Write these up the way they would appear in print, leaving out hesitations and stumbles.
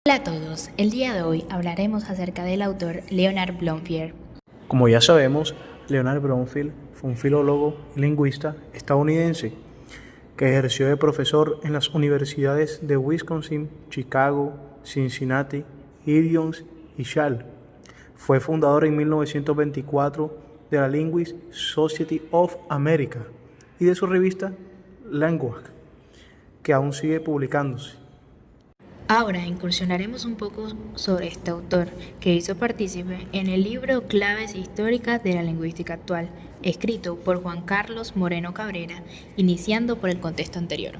Hola a todos, el día de hoy hablaremos acerca del autor Leonard Bloomfield. Como ya sabemos, Leonard Bloomfield fue un filólogo y lingüista estadounidense que ejerció de profesor en las universidades de Wisconsin, Chicago, Cincinnati, Illinois y Yale. Fue fundador en 1924 de la Linguist Society of America y de su revista Language, que aún sigue publicándose. Ahora incursionaremos un poco sobre este autor, que hizo partícipe en el libro Claves históricas de la lingüística actual, escrito por Juan Carlos Moreno Cabrera, iniciando por el contexto anterior.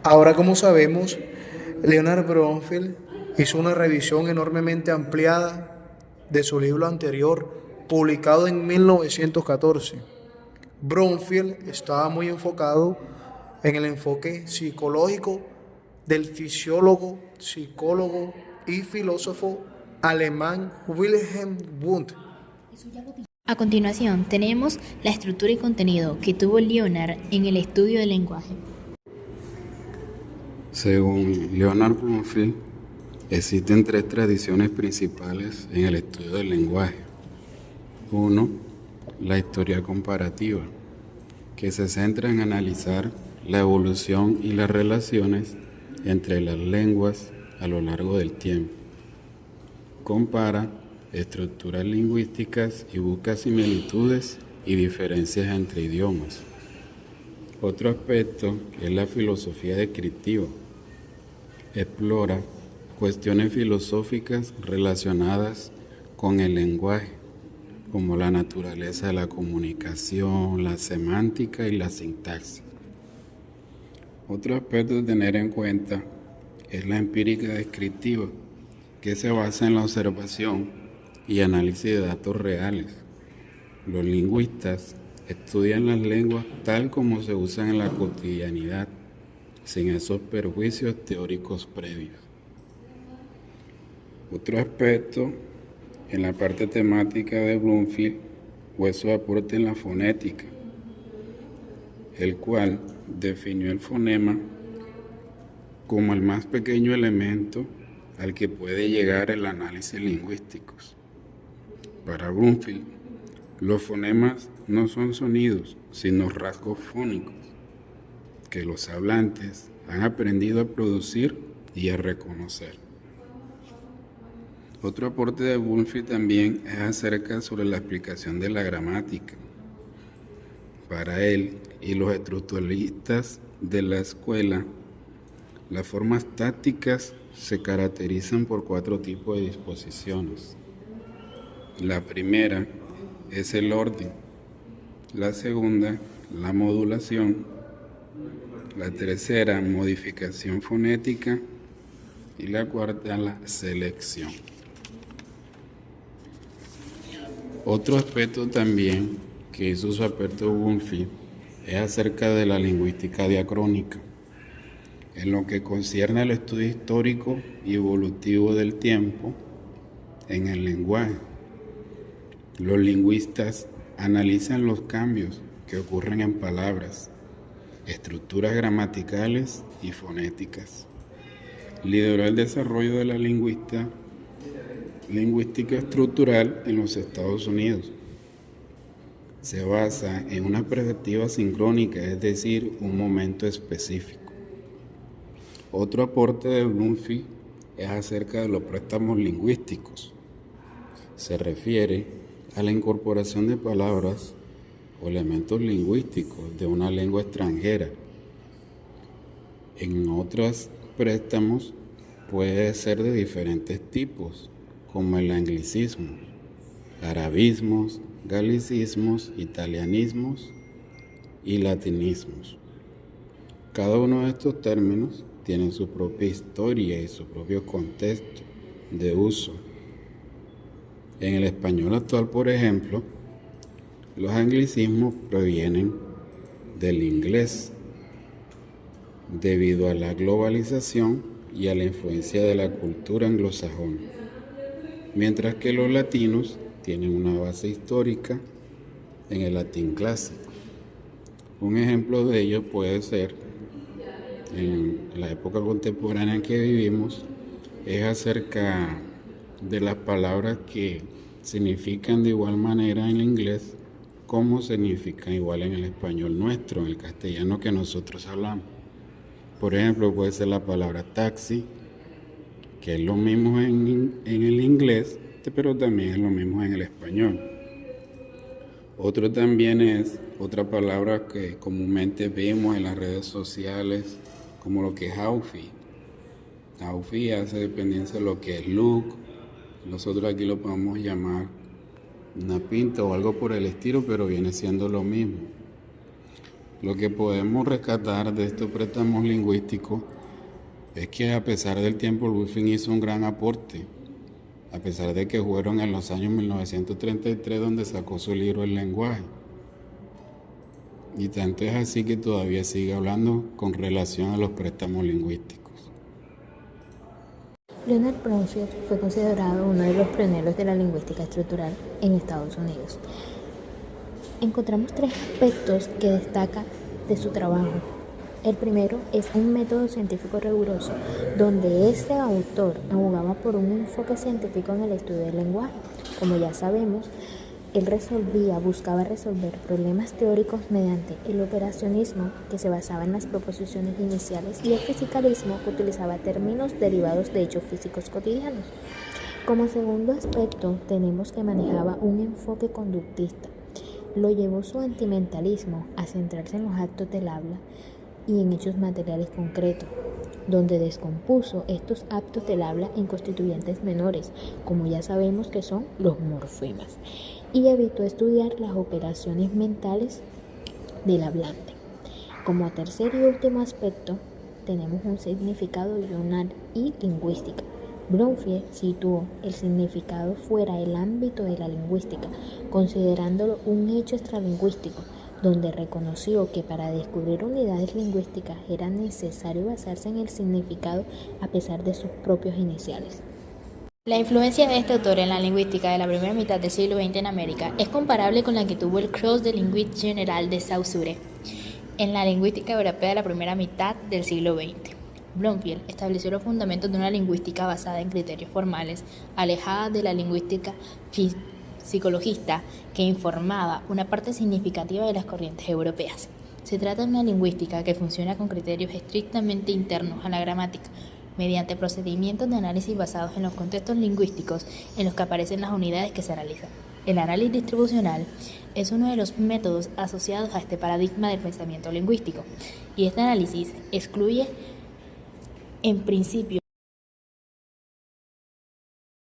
Ahora, como sabemos, Leonard Bloomfield hizo una revisión enormemente ampliada de su libro anterior, publicado en 1914. Bloomfield estaba muy enfocado en el enfoque psicológico del fisiólogo, psicólogo y filósofo alemán Wilhelm Wundt. A continuación tenemos la estructura y contenido que tuvo Leonard en el estudio del lenguaje. Según Leonard Bloomfield, existen tres tradiciones principales en el estudio del lenguaje. 1. La historia comparativa, que se centra en analizar la evolución y las relaciones entre las lenguas a lo largo del tiempo. Compara estructuras lingüísticas y busca similitudes y diferencias entre idiomas. Otro aspecto es la filosofía descriptiva. Explora cuestiones filosóficas relacionadas con el lenguaje, como la naturaleza de la comunicación, la semántica y la sintaxis. Otro aspecto a tener en cuenta es la empírica descriptiva, que se basa en la observación y análisis de datos reales. Los lingüistas estudian las lenguas tal como se usan en la cotidianidad, sin esos perjuicios teóricos previos. Otro aspecto en la parte temática de Bloomfield fue su aporte en la fonética, el cual definió el fonema como el más pequeño elemento al que puede llegar el análisis lingüístico. Para Bloomfield, los fonemas no son sonidos, sino rasgos fónicos que los hablantes han aprendido a producir y a reconocer. Otro aporte de Bloomfield también es acerca sobre la explicación de la gramática. Para él y los estructuralistas de la escuela, las formas tácticas se caracterizan por 4 tipos de disposiciones. La primera es el orden, la segunda, la modulación, la tercera, modificación fonética y la cuarta, la selección. Otro aspecto también que hizo su aporte Bloomfield es acerca de la lingüística diacrónica, en lo que concierne al estudio histórico y evolutivo del tiempo en el lenguaje. Los lingüistas analizan los cambios que ocurren en palabras, estructuras gramaticales y fonéticas. Lideró el desarrollo de la lingüística estructural en los Estados Unidos. Se basa en una perspectiva sincrónica, es decir, un momento específico. Otro aporte de Bloomfield es acerca de los préstamos lingüísticos. Se refiere a la incorporación de palabras o elementos lingüísticos de una lengua extranjera. En otros préstamos puede ser de diferentes tipos, como el anglicismo, arabismos, galicismos, italianismos y latinismos. Cada uno de estos términos tiene su propia historia y su propio contexto de uso. En el español actual, por ejemplo, los anglicismos provienen del inglés debido a la globalización y a la influencia de la cultura anglosajona, mientras que los latinos tienen una base histórica en el latín clásico. Un ejemplo de ello puede ser, en la época contemporánea en que vivimos, es acerca de las palabras que significan de igual manera en el inglés como significan igual en el español nuestro, en el castellano que nosotros hablamos. Por ejemplo, puede ser la palabra taxi, que es lo mismo en el inglés, pero también es lo mismo en el español. Otro también es otra palabra que comúnmente vemos en las redes sociales, como lo que es outfit. Outfit hace dependencia de lo que es look. Nosotros aquí lo podemos llamar una pinta o algo por el estilo, pero viene siendo lo mismo. Lo que podemos rescatar de estos préstamos lingüísticos es que a pesar del tiempo Wulfing hizo un gran aporte, a pesar de que fueron en los años 1933 donde sacó su libro El lenguaje. Y tanto es así que todavía sigue hablando con relación a los préstamos lingüísticos. Leonard Bromfield fue considerado uno de los pioneros de la lingüística estructural en Estados Unidos. Encontramos tres aspectos que destaca de su trabajo. El primero es un método científico riguroso, donde este autor abogaba por un enfoque científico en el estudio del lenguaje. Como ya sabemos, él buscaba resolver problemas teóricos mediante el operacionismo, que se basaba en las proposiciones iniciales, y el fisicalismo, que utilizaba términos derivados de hechos físicos cotidianos. Como segundo aspecto, tenemos que manejaba un enfoque conductista. Lo llevó su sentimentalismo a centrarse en los actos del habla y en hechos materiales concretos, donde descompuso estos actos del habla en constituyentes menores, como ya sabemos que son los morfemas, y evitó estudiar las operaciones mentales del hablante. Como tercer y último aspecto, tenemos un significado ional y lingüística. Bromfield situó el significado fuera del ámbito de la lingüística, considerándolo un hecho extralingüístico, donde reconoció que para descubrir unidades lingüísticas era necesario basarse en el significado a pesar de sus propios iniciales. La influencia de este autor en la lingüística de la primera mitad del siglo XX en América es comparable con la que tuvo el Croix de Linguiste Générale de Saussure en la lingüística europea de la primera mitad del siglo XX. Bromfield estableció los fundamentos de una lingüística basada en criterios formales, alejada de la lingüística psicologista que informaba una parte significativa de las corrientes europeas. Se trata de una lingüística que funciona con criterios estrictamente internos a la gramática, mediante procedimientos de análisis basados en los contextos lingüísticos en los que aparecen las unidades que se analizan. El análisis distribucional es uno de los métodos asociados a este paradigma del pensamiento lingüístico, y este análisis excluye en principio